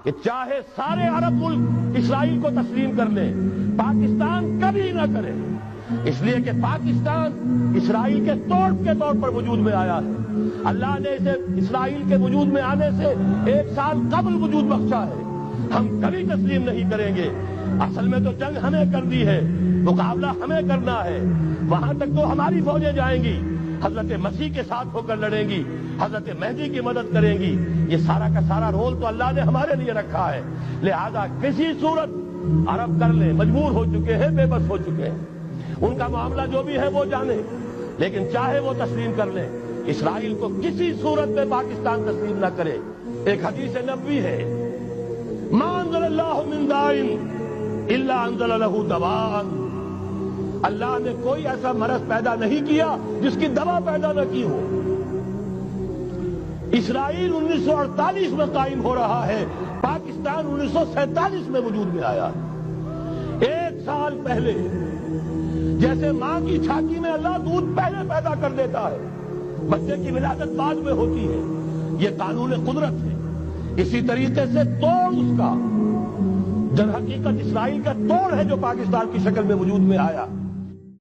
کہ چاہے سارے عرب ملک اسرائیل کو تسلیم کر لیں، پاکستان کبھی نہ کرے، اس لیے کہ پاکستان اسرائیل کے توڑ کے طور پر وجود میں آیا ہے۔ اللہ نے اسے اسرائیل کے وجود میں آنے سے 1 سال قبل وجود بخشا ہے۔ ہم کبھی تسلیم نہیں کریں گے۔ اصل میں تو جنگ ہمیں کرنی ہے، مقابلہ ہمیں کرنا ہے۔ وہاں تک تو ہماری فوجیں جائیں گی، حضرت مسیح کے ساتھ ہو کر لڑیں گی، حضرت مہدی کی مدد کریں گی۔ یہ سارا کا سارا رول تو اللہ نے ہمارے لیے رکھا ہے۔ لہذا کسی صورت عرب کر لیں، مجبور ہو چکے ہیں، بے بس ہو چکے ہیں، ان کا معاملہ جو بھی ہے وہ جانے، لیکن چاہے وہ تسلیم کر لیں، اسرائیل کو کسی صورت میں پاکستان تسلیم نہ کرے۔ ایک حدیث نبوی ہے، ما انزل اللہ من داء الا انزل له دواء، اللہ نے کوئی ایسا مرض پیدا نہیں کیا جس کی دوا پیدا نہ کی ہو۔ اسرائیل 1948 میں قائم ہو رہا ہے، پاکستان 1947 میں وجود میں آیا۔ 1 سال پہلے جیسے ماں کی چھاتی میں اللہ دودھ پہلے پیدا کر دیتا ہے، بچے کی ولادت بعد میں ہوتی ہے، یہ قانون قدرت ہے۔ اسی طریقے سے توڑ اس کا در حقیقت اسرائیل کا توڑ ہے جو پاکستان کی شکل میں وجود میں آیا۔